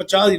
50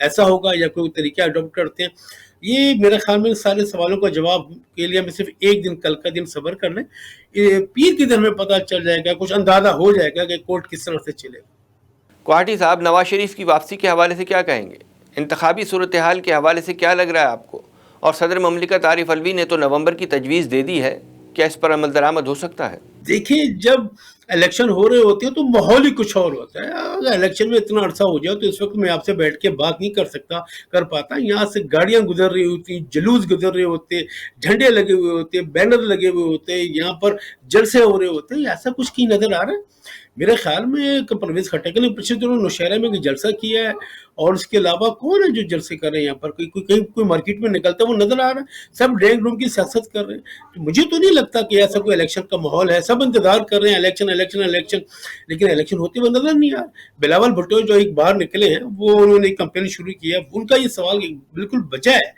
ایسا ہوگا یا کوئی طریقہ اڈاپٹ کرتے ہیں. یہ میرے خیال میں سارے سوالوں کا جواب کے لیے ہمیں صرف ایک دن, کل کا دن صبر کر لیں. پیر کے دن میں پتہ چل جائے گا, کچھ اندازہ ہو جائے گا کہ کورٹ کس طرح سے چلے گا. کوہاٹی صاحب, نواز شریف کی واپسی کے حوالے سے کیا کہیں گے؟ انتخابی صورتحال کے حوالے سے کیا لگ رہا ہے آپ کو؟ اور صدر مملکت عارف الوی نے تو نومبر کی تجویز دے دی ہے, کیا اس پر عمل درآمد ہو سکتا ہے؟ دیکھیں, جب الیکشن ہو رہے ہوتے ہیں تو ماحول ہی کچھ اور ہوتا ہے. اگر الیکشن میں اتنا عرصہ ہو جائے تو اس وقت میں آپ سے بیٹھ کے بات نہیں کر پاتا. یہاں سے گاڑیاں گزر رہی ہوتی, جلوس گزر رہے ہوتے, جھنڈے لگے ہوئے ہوتے, بینر لگے ہوئے ہوتے, یہاں پر جلسے ہو رہے ہوتے. ایسا کچھ کی نظر آ رہا ہے؟ میرے خیال میں پرویز خٹک نے پچھلے دنوں نوشہرہ میں جلسہ کیا ہے, اور اس کے علاوہ کون ہے جو جلسے کر رہے ہیں یہاں پر؟ کوئی مارکیٹ میں نکلتا ہے وہ نظر آ رہا ہے؟ سب ڈرائنگ روم کی سیاست کر رہے ہیں. تو مجھے تو نہیں لگتا کہ ایسا کوئی الیکشن کا ماحول ہے. سب انتظار کر رہے ہیں الیکشن الیکشن الیکشن, لیکن الیکشن ہوتے ہوئے نظر نہیں آ رہا. بلاول بھٹو جو ایک باہر نکلے ہیں, وہ انہوں نے ایک کمپین شروع کی ہے. ان کا یہ سوال بالکل بچا ہے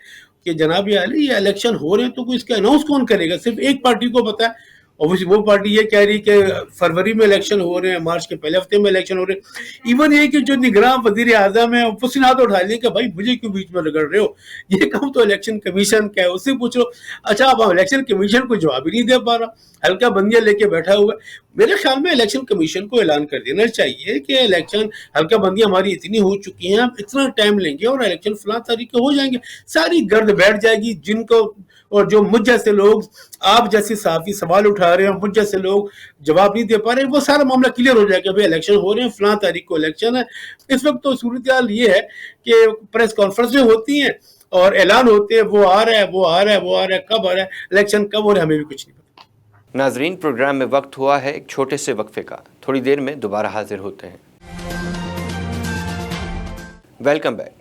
کہ جناب عالی, یہ الیکشن ہو رہے ہیں تو کوئی اس کا اناؤنس کون کرے گا؟ صرف ایک پارٹی کو پتا ہے, اور وہ پارٹی یہ کہہ رہی کہ فروری میں الیکشن ہو رہے ہیں, مارچ کے پہلے ہفتے میں الیکشن ہو رہے ہیں. ایون یہ کہ جو نگراں وزیر اعظم ہے وہ سناد اٹھا لیا کہ بھائی مجھے کیوں بیچ میں رگڑ رہے ہو, یہ کام تو الیکشن کمیشن کا ہے, اس سے پوچھ لو. اچھا, اب الیکشن کمیشن کو جواب ہی نہیں دے پا رہا, ہلکا بندیاں لے کے بیٹھا ہوا ہے. میرے خیال میں الیکشن کمیشن کو اعلان کر دینا چاہیے کہ الیکشن ہلکا بندیاں ہماری اتنی ہو چکی ہیں, اب اتنا ٹائم لیں گے اور الیکشن فلاں تاریخ کو ہو جائیں گے. ساری گرد بیٹھ جائے گی, جن کو اور جو مجھ جیسے لوگ, آپ جیسے صحافی سوال اٹھا رہے ہیں, مجھ جیسے لوگ جواب نہیں دے پا رہے, وہ سارا معاملہ کلیئر ہو جائے گا. بھائی الیکشن ہو رہے ہیں, فلاں تاریخ کو الیکشن ہے. اس وقت تو صورتحال یہ ہے کہ پریس کانفرنسیں ہوتی ہیں اور اعلان ہوتے ہیں, وہ آ رہا ہے, وہ آ رہا ہے, وہ آ رہا ہے, کب آ رہا ہے, الیکشن کب ہو رہا ہے, ہمیں بھی کچھ نہیں پتا. ناظرین, پروگرام میں وقت ہوا ہے ایک چھوٹے سے وقفے کا, تھوڑی دیر میں دوبارہ حاضر ہوتے ہیں. Welcome back.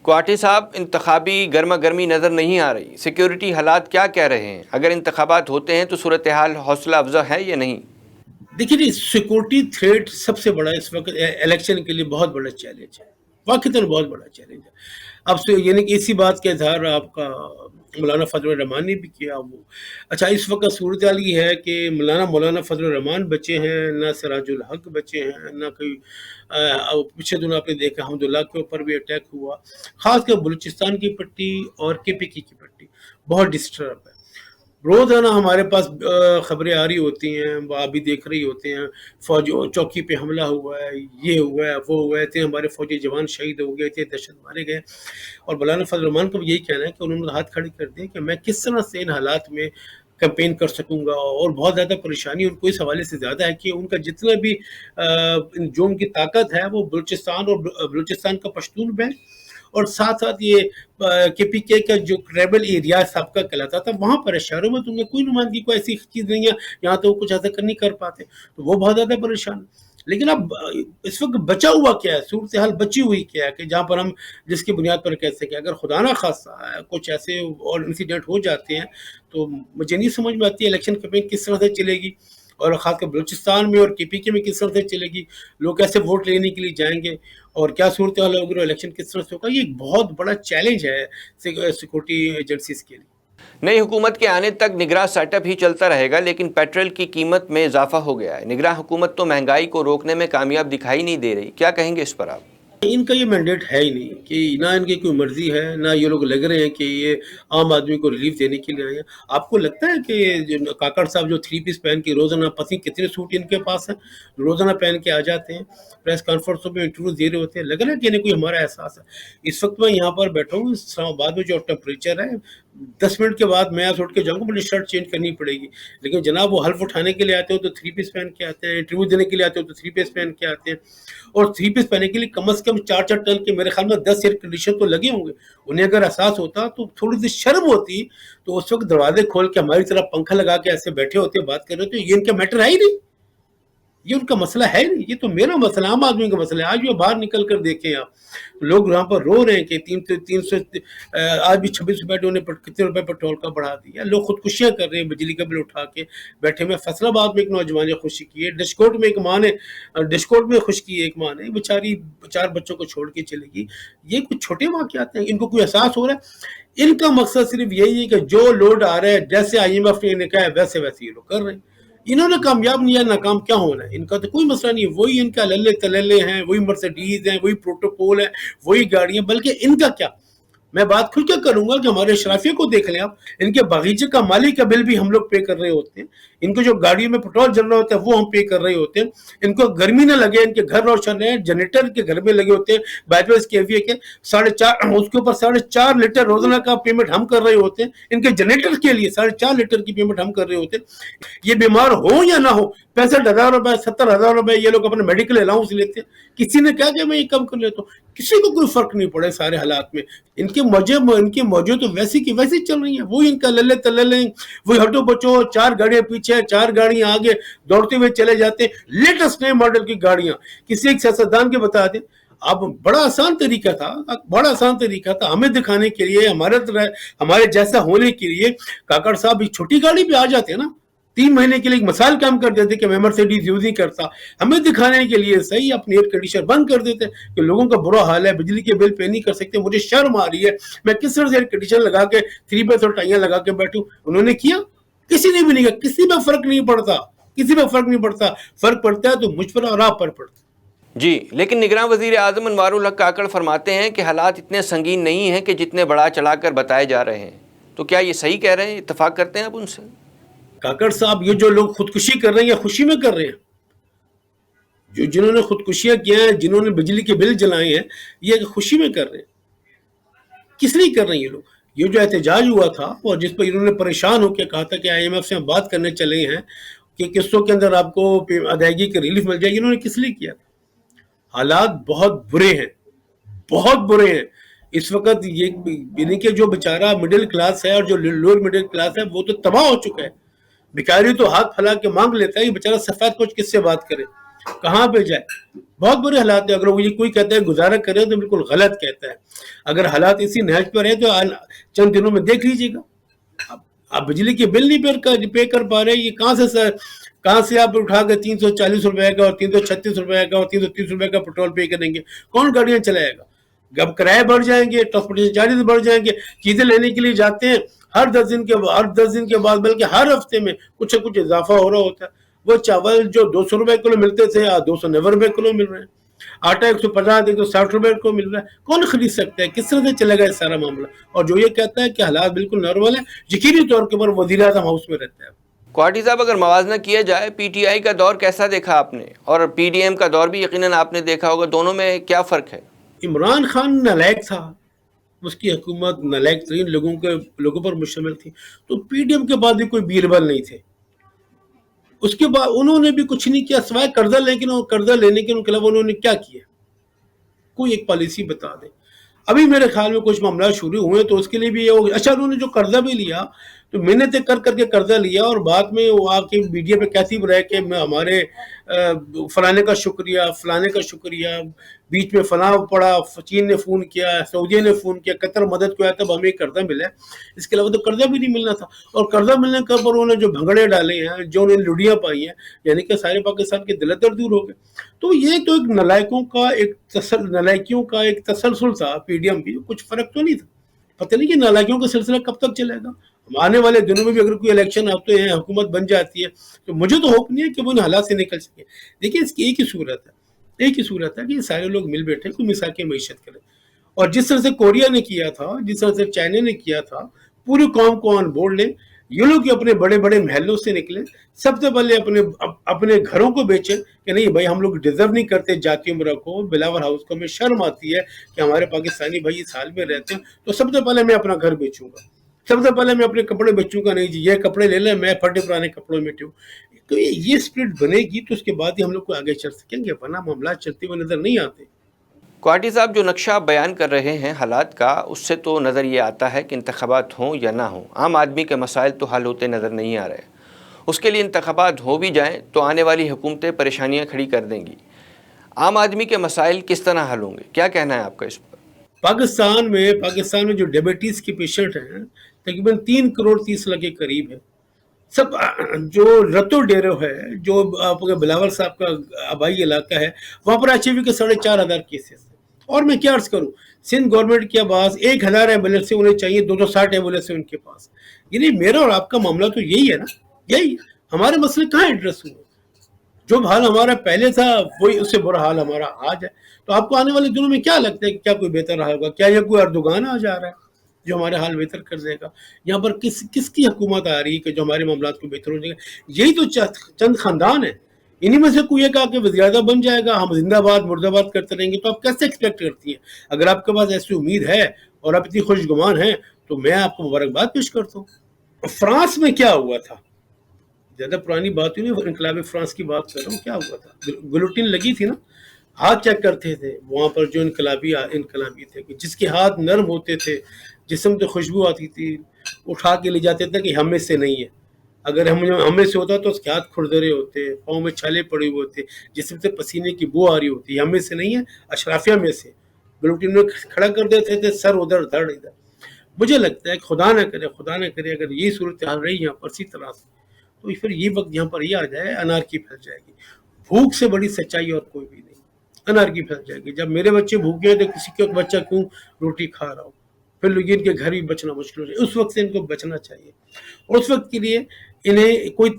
کوہاٹی صاحب, انتخابی گرما گرمی نظر نہیں آ رہی, سیکیورٹی حالات کیا کہہ رہے ہیں؟ اگر انتخابات ہوتے ہیں تو صورتحال حوصلہ افزا ہے یا نہیں؟ دیکھیے جی, سیکورٹی تھریٹ سب سے بڑا اس وقت الیکشن کے لیے بہت بڑا چیلنج ہے, واقعتاً بہت بڑا چیلنج ہے. اب یعنی کہ اسی بات کا اظہار آپ کا مولانا فضل الرحمان نے بھی کیا. وہ اچھا, اس وقت صورتحال یہ ہے کہ مولانا فضل الرحمان بچے ہیں, نہ سراج الحق بچے ہیں, نہ کوئی پچھلے دنوں آپ نے دیکھا حمداللہ کے اوپر بھی اٹیک ہوا. خاص کر بلوچستان کی پٹی اور KPK کی پٹی بہت ڈسٹرب ہے. روزانہ ہمارے پاس خبریں آ رہی ہوتی ہیں, آپ بھی دیکھ رہی ہوتے ہیں, فوج چوکی پہ حملہ ہوا ہے, یہ ہوا ہے, وہ ہوا ہے, اتنے ہمارے فوجی جوان شہید ہو گئے, اتنے دہشت مارے گئے. اور مولانا فضل الرحمان کو بھی یہی کہنا ہے کہ انہوں نے ہاتھ کھڑے کر دیا کہ میں کس طرح سے ان حالات میں کیمپین کر سکوں گا. اور بہت زیادہ پریشانی ان کو اس حوالے سے زیادہ ہے کہ ان کا جتنا بھی جو ان کی طاقت ہے وہ بلوچستان کا پشتون بیلٹ اور ساتھ ساتھ یہ KPK کا جو ٹریبل ایریا سابقہ کہلاتا تھا وہاں پر ہے. شہروں میں تم نے کوئی نمائندگی کو ایسی چیز نہیں ہے, یہاں تو وہ کچھ ایسا نہیں کر پاتے, تو وہ بہت زیادہ پریشان. لیکن اب اس وقت بچا ہوا کیا ہے, صورتحال بچی ہوئی کیا ہے کہ جہاں پر ہم جس کی بنیاد پر کہہ سکیں اگر خدا نہ خواستہ کچھ ایسے اور انسیڈنٹ ہو جاتے ہیں تو مجھے نہیں سمجھ میں آتی ہے الیکشن کیمپین کس طرح سے چلے گی, اور خاص کر بلوچستان میں اور KPK میں کس طرح سے چلے گی, لوگ کیسے ووٹ لینے کے لیے جائیں گے, اور کیا صورتحال ہوگی, الیکشن کس طرح سے ہوگا. یہ ایک بہت بڑا چیلنج ہے سیکورٹی ایجنسیز کے لیے. نئی حکومت کے آنے تک نگراں سیٹ اپ ہی چلتا رہے گا, لیکن پیٹرول کی قیمت میں اضافہ ہو گیا ہے. نگراں حکومت تو مہنگائی کو روکنے میں کامیاب دکھائی نہیں دے رہی, کیا کہیں گے اس پر آپ؟ ان کا یہ مینڈیٹ ہے ہی نہیں کہ نہ ان کی کوئی مرضی ہے, نہ یہ لوگ لگ رہے ہیں کہ یہ عام آدمی کو ریلیف دینے کے لیے آئے ہیں. آپ کو لگتا ہے کہ کاکڑ صاحب جو 3 پیس پہن کے روزانہ پتہ کتنے سوٹ ان کے پاس ہیں, روزانہ پہن کے آ جاتے ہیں, پریس کانفرنسوں میں انٹرویو دے رہے ہوتے ہیں, لگ رہا ہے کہ انہیں کوئی ہمارا احساس ہے. اس وقت میں یہاں پر بیٹھا ہوں اسلام آباد میں, جو ٹیمپریچر ہے 10 منٹ کے بعد میں اٹھ کے جاؤں گا, مجھے شرٹ چینج کرنی پڑے گی. لیکن جناب وہ حلف اٹھانے کے لیے آتے ہو تو 3 پیس پہن کے آتے ہیں, انٹرویو دینے کے لیے آتے ہو تو 3 پیس پہن کے آتے ہیں, اور 3 پیس پہننے کے لیے کم از کم 4 ٹن کے میرے خیال میں 10 ایئر کنڈیشن تو لگے ہوں گے. انہیں اگر احساس ہوتا تو تھوڑی سی شرم ہوتی تو اس وقت دروازے کھول کے ہماری طرح پنکھا لگا کے ایسے بیٹھے ہوتے بات کر رہے ہوتے. یہ ان کا میٹر ہے ہی نہیں, یہ ان کا مسئلہ ہے نہیں, یہ تو میرا مسئلہ, عام آدمی کا مسئلہ ہے. آج بھی باہر نکل کر دیکھیں آپ, لوگ یہاں پر رو رہے ہیں کہ 300 آج بھی 26 روپے انہیں کتنے روپے پیٹرول کا بڑھا دیا. لوگ خودکشیاں کر رہے ہیں بجلی کا بل اٹھا کے بیٹھے میں. فیصل آباد میں ایک نوجوان نے خوشی کی ہے, ڈشکوٹ میں ایک ماں نے خوش کی ہے, ایک ماں نے بیچاری 4 بچوں کو چھوڑ کے چلے گی. یہ کچھ چھوٹے واقعات ہیں, ان کو کوئی احساس ہو رہا ہے؟ ان کا مقصد صرف یہی ہے کہ جو لوڈ آ رہا ہے جیسے IMF نے کہا ہے ویسے یہ لوگ کر رہے ہیں. انہوں نے کامیاب نہیں یا ناکام کیا ہونا ہے؟ ان کا تو کوئی مسئلہ نہیں ہے، وہی ان کا للے تللے ہیں، وہی مرسڈیز ہیں، وہی پروٹوکول ہے، وہی گاڑیاں، بلکہ ان کا کیا، میں بات کھل کے کروں گا کہ ہمارے اشرافیہ کو دیکھ لیں آپ، ان کے باغیچے کا مالی کا بل بھی ہم لوگ پے کر رہے ہوتے ہیں، ان کو جو گاڑیوں میں پیٹرول جل رہا ہوتا ہے وہ ہم پے کر رہے ہوتے ہیں، ان کو گرمی نہ لگے، ان کے گھر روشن ہیں، جنریٹر کے گھر میں لگے ہوتے ہیں 22 kVA کے، 4.5 اس کے اوپر 4.5 لیٹر روزانہ کا پیمنٹ ہم کر رہے ہوتے ہیں، ان کے جنریٹر کے لیے 4.5 لیٹر کی پیمنٹ ہم کر رہے ہوتے ہیں۔ یہ بیمار ہو یا نہ ہو 65,000 روپے 70,000 روپے یہ لوگ اپنے میڈیکل الاؤنس لیتے ہیں، کسی نے کہا کہ میں یہ کم کر لیتا ہوں، کسی کو کوئی فرق نہیں پڑے سارے حالات میں، ان کی موجود تو ویسی کی ویسی چل رہی ہیں، وہی ان کا للے تللے، وہی ہٹو بچو، 4 گاڑیاں پیچھے 4 گاڑیاں آگے دوڑتے ہوئے چلے جاتے ہیں، لیٹسٹ نئے ماڈل کی گاڑیاں، کسی ایک سیاستدان کے بتا دیں، اب بڑا آسان طریقہ تھا ہمیں دکھانے کے لیے، ہمارے جیسا ہونے کے لیے، کاکڑ صاحب ایک چھوٹی گاڑی پہ آ جاتے ہیں نا، 3 مہینے کے لیے ایک مثال کام کر دیتے کہ میں مرسیڈیز یوز نہیں کرتا، ہمیں دکھانے کے لیے صحیح اپنی ایئر کنڈیشنر بند کر دیتے کہ لوگوں کا برا حال ہے، بجلی کے بل پے نہیں کر سکتے، مجھے شرم آ رہی ہے، میں کس طرح سے ایئر کنڈیشنر لگا کے 3 بس اور ٹائیاں لگا کے بیٹھوں، انہوں نے کیا، کسی نے بھی نہیں کیا، کسی میں فرق نہیں پڑتا، فرق پڑتا ہے تو مجھ پر اور آپ پر پڑتا ہے۔ جی، لیکن نگراں وزیر اعظم انوار الحق کاکڑ فرماتے ہیں کہ حالات اتنے سنگین نہیں ہیں کہ جتنے بڑا چڑھا کر بتائے جا رہے ہیں، تو کیا یہ صحیح کہہ رہے ہیں؟ اتفاق کرتے ہیں آپ ان سے؟ کاکڑ صاحب یہ جو لوگ خودکشی کر رہے ہیں یا خوشی میں کر رہے ہیں، جنہوں نے خودکشیاں کیا ہیں، جنہوں نے بجلی کے بل جلائے ہیں، یہ خوشی میں کر رہے ہیں، کس لیے کر رہے ہیں یہ لوگ؟ یہ جو احتجاج ہوا تھا اور جس پر انہوں نے پریشان ہو کے کہا تھا کہ IMF سے ہم بات کرنے چلے ہیں کہ قسطوں کے اندر آپ کو ادائیگی کی ریلیف مل جائے گی، انہوں نے کس لیے کیا تھا؟ حالات بہت برے ہیں اس وقت، یعنی کہ جو بیچارہ مڈل کلاس ہے اور جو لوور مڈل کلاس ہے وہ تو تباہ ہو چکا ہے، بھکاری تو ہاتھ پھیلا کے مانگ لیتا ہے، یہ بیچارہ سفید پوش کس سے بات کرے، کہاں پہ جائے؟ بہت برے حالات ہیں، اگر وہ یہ کوئی کہتا ہے گزارا کرے تو بالکل غلط کہتا ہے، اگر حالات اسی نہج پر ہے تو چند دنوں میں دیکھ لیجیے گا، آپ بجلی کے بل نہیں پے کر پا رہے، یہ کہاں سے آپ اٹھا کے 340 روپے کا اور 336 روپے کا اور 330 روپے کا پیٹرول پے کریں گے؟ کون گاڑیاں چلائے گا؟ اب کرائے بڑھ جائیں گے، ٹرانسپورٹیشن چارجز بڑھ جائیں گے، چیزیں لینے کے لیے جاتے ہیں ہر 10 دن کے بعد بلکہ ہر ہفتے میں کچھ نہ کچھ اضافہ ہو رہا ہوتا ہے، وہ چاول جو 200 روپے کلو ملتے تھے آج 290 روپے کلو مل رہے ہیں، آٹا 150 160 روپے کو مل رہا ہے، کون خرید سکتا ہے؟ کس طرح سے چلے گا یہ سارا معاملہ؟ اور جو یہ کہتا ہے کہ حالات بالکل نارمل ہیں، یقینی طور کے اوپر وزیر اعظم ہاؤس میں رہتا ہے۔ کوارٹی صاحب، اگر موازنہ کیا جائے PTI کا دور کیسا دیکھا آپ نے، اور PDM کا دور بھی یقیناً آپ نے دیکھا ہوگا، دونوں میں کیا فرق ہے؟ عمران خان نالائق تھا، اس کی حکومت نالائق ترین لوگوں پر مشتمل تھی، تو PDM کے بعد بھی کوئی بیربل نہیں تھے، اس کے بعد انہوں نے بھی کچھ نہیں کیا سوائے قرضہ لینے کے علاوہ انہوں نے کیا کیا؟ کوئی ایک پالیسی بتا دیں۔ ابھی میرے خیال میں کچھ معاملات شروع ہوئے تو اس کے لیے بھی یہ ہوگا، اچھا انہوں نے جو قرضہ بھی لیا تو محنتیں کر کے قرضہ لیا، اور بعد میں وہ آ کے میڈیا پہ کہتی رہے کہ ہمارے فلانے کا شکریہ، بیچ میں فلاں پڑا، چین نے فون کیا، سعودیہ نے فون کیا، قطر مدد کو آیا تب ہمیں قرضہ ملا ہے، اس کے علاوہ تو قرضہ بھی نہیں ملنا تھا، اور قرضہ ملنے کے پر انہوں نے جو بھنگڑے ڈالے ہیں، جو انہوں نے لڑیاں پائی ہیں، یعنی کہ سارے پاکستان کے دل در دور ہو گئے، تو یہ تو ایک نالائکیوں کا ایک تسلسل تھا، PDM بھی کچھ فرق تو نہیں تھا، پتہ نہیں کہ نالائکیوں کا سلسلہ کب تک چلے گا، آنے والے دنوں میں بھی اگر کوئی الیکشن آتے ہیں، حکومت بن جاتی ہے، تو مجھے تو ہوپ نہیں ہے کہ وہ ان حالات سے نکل سکے۔ دیکھیں اس کی ایک ہی صورت ہے کہ یہ سارے لوگ مل بیٹھے کوئی مساق معیشت کریں، اور جس طرح سے کوریا نے کیا تھا، جس طرح سے چائنا نے کیا تھا، پوری قوم کو آن بورڈ لیں، یہ لوگ اپنے بڑے بڑے محلوں سے نکلیں، سب سے پہلے اپنے گھروں کو بیچیں کہ نہیں بھائی ہم لوگ ڈیزرو نہیں کرتے جاتی عمرہ کو، بلاور ہاؤس کو، ہمیں شرم آتی ہے کہ ہمارے پاکستانی بھائی اس حال میں رہتے ہیں، تو سب سے پہلے میں اپنا گھر بیچوں گا، سب سے پہلے میں اپنے کپڑے بیچوں گا، نہیں جی یہ کپڑے لے لیں، میں پھٹے پرانے کپڑوں میں ٹھوں، تو یہ اسپرٹ بنے گی تو اس کے بعد ہی ہم لوگ کو آگے چل سکیں گے، ورنہ معاملات چلتے ہوئے نظر نہیں آتے۔ کوارٹی صاحب، جو نقشہ آپ بیان کر رہے ہیں حالات کا، اس سے تو نظر یہ آتا ہے کہ انتخابات ہوں یا نہ ہوں، عام آدمی کے مسائل تو حل ہوتے نظر نہیں آ رہے، اس کے لیے انتخابات ہو بھی جائیں تو آنے والی حکومتیں پریشانیاں کھڑی کر دیں گی، عام آدمی کے مسائل کس طرح حل ہوں گے؟ کیا کہنا ہے آپ کا اس پر؟ پاکستان میں جو ڈائبٹیز کے پیشنٹ ہیں تقریباً 3 کروڑ 30 لاکھ کے قریب ہے، سب جو رتو ڈیرو ہے، جو آپ کے بلاور صاحب کا آبائی علاقہ ہے، وہاں پر HIV کے 4,500 کیسز ہیں، اور میں کیا عرض کروں، سندھ گورنمنٹ کے پاس 1,000 ایمبولینس انہیں چاہیے، 260 ایمبولینس ان کے پاس، یعنی میرا اور آپ کا معاملہ تو یہی ہے نا، یہی ہمارے مسئلے کہاں ایڈریس ہوئے؟ جو حال ہمارا پہلے تھا وہی اس سے برا حال ہمارا آج ہے. تو آپ کو آنے والے دنوں میں کیا لگتا ہے کہ کیا کوئی بہتر رہا ہوگا؟ کیا یہ کوئی اردوغان آ جا رہا ہے جو ہمارے حال بہتر کر دے گا؟ یہاں پر کس کی حکومت آ رہی ہے کہ جو ہمارے معاملات کو بہتر ہو جائے گا؟ یہی تو چند خاندان ہیں. انہی میں سے کوئی ایک آ کے وزیر اعظم بن جائے گا، ہم زندہ باد مرد آباد کرتے رہیں گے. تو آپ کیسے ایکسپیکٹ کرتی ہیں؟ اگر آپ کے پاس ایسی امید ہے اور آپ اتنی خوش گمان ہیں تو میں آپ کو مبارکباد پیش کرتا ہوں. فرانس میں کیا ہوا تھا؟ زیادہ پرانی بات نہیں، انقلاب فرانس کی بات کر رہا ہوں. کیا ہوا تھا؟ گلوٹین لگی تھی نا، ہاتھ چیک کرتے تھے وہاں پر جو انقلابی تھے، کہ جس کے ہاتھ نرم ہوتے تھے، جسم سے خوشبو آتی تھی، اٹھا کے لے جاتے تھے کہ ہم میں سے نہیں ہے. اگر ہم میں سے ہوتا تو اس کے ہاتھ کھردرے ہوتے، پاؤں میں چھالے پڑے ہوئے ہوتے، جسم سے پسینے کی بو آ رہی ہوتی. ہم میں سے نہیں ہے، اشرافیہ میں سے. گلوٹین میں کھڑا کر دیتے تھے، سر ادھر دھڑ ادھر. مجھے لگتا ہے کہ خدا نہ کرے اگر یہ صورتحال رہی یہاں پر اسی طرح سے، تو پھر یہ وقت یہاں پر یہ آ جائے، انارکی پھیل جائے گی. بھوک سے بڑی سچائی اور کوئی بھی نہیں. انارکی پھیل جائے گی. جب میرے بچے بھوکے ہیں تو کسی کا بچہ کیوں روٹی کھا رہا ہو؟ پھر لوگ ان کے گھر بھی بچنا مشکل ہو جائے. اس وقت سے ان کو بچنا چاہیے، اور اس وقت کے لیے انہیں کوئی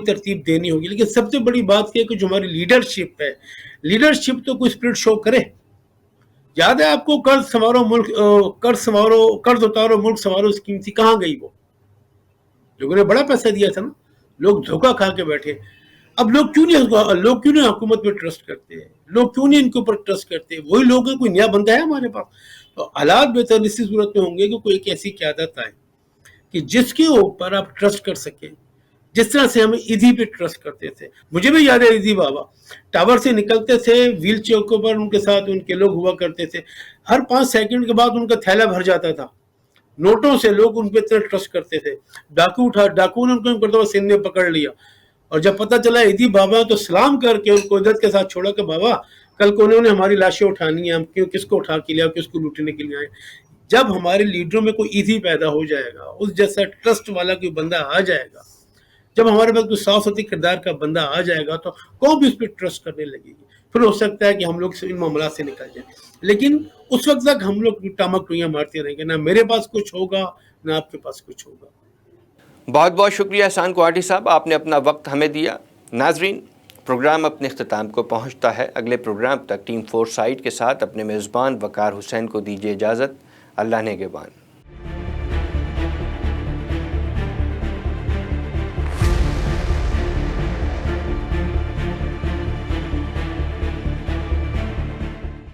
ترتیب دینی ہوگی. لیکن سب سے بڑی بات یہ ہے کہ جو ہماری لیڈرشپ ہے، لیڈرشپ تو کوئی اسپرٹ شو کرے. یاد ہے آپ کو قرض اتارو ملک سنوارو اسکیم تھی، کہاں گئی وہ؟ لوگوں نے بڑا پیسہ دیا تھا نا، لوگ دھوکہ کھا کے بیٹھے. اب لوگ کیوں نہیں حکومت پہ ٹرسٹ کرتے ہیں؟ لوگ کیوں نہیں ان کے اوپر ٹرسٹ کرتے ہیں؟ وہی لوگ ہیں، کوئی نیا بندہ ہے ہمارے پاس. تو حالات بہتر اسی صورت میں ہوں گے کہ کوئی ایک ایسی قیادت آئے کہ جس کے اوپر آپ ٹرسٹ کر سکیں. جس طرح سے ہم ایدھی پہ ٹرسٹ کرتے تھے. مجھے بھی یاد ہے ایدھی بابا ٹاور سے نکلتے تھے، ویل چیئر کے اوپر ان کے ساتھ ان کے لوگ ہوا کرتے تھے. ہر 5 سیکنڈ کے بعد ان کا تھیلا بھر جاتا تھا نوٹوں سے. لوگ ان پہ اتنا ٹرسٹ کرتے تھے. ڈاکو نے ان کو سندھ میں پکڑ لیا، اور جب پتہ چلا ایدھی بابا تو سلام کر کے ان کو عزت کے ساتھ چھوڑا کہ بابا کل کو انہوں نے ہماری لاشیں اٹھانی ہیں، ہم کس کو اٹھا کے لیا، کس کو لوٹنے کے لیے آئے. جب ہمارے لیڈروں میں کوئی ایدھی پیدا ہو جائے گا، اس جیسا ٹرسٹ والا کوئی بندہ آ جائے گا، جب ہمارے پاس کوئی صاف ستھری کردار کا بندہ آ جائے گا، تو کون بھی اس پہ ٹرسٹ کرنے لگے گی. پھر ہو سکتا ہے کہ ہم لوگ ان معاملات سے نکل جائیں. لیکن اس وقت تک ہم لوگ ٹامک ٹوئیاں مارتے رہیں گے. نہ میرے پاس کچھ ہوگا، نہ آپ کے پاس کچھ ہوگا. بہت بہت شکریہ احسان کوہاٹی صاحب، آپ نے اپنا وقت ہمیں دیا. ناظرین، پروگرام اپنے اختتام کو پہنچتا ہے. اگلے پروگرام تک ٹیم 4 سائٹ کے ساتھ اپنے میزبان وقار حسین کو دیجیے اجازت. اللہ نگہبان.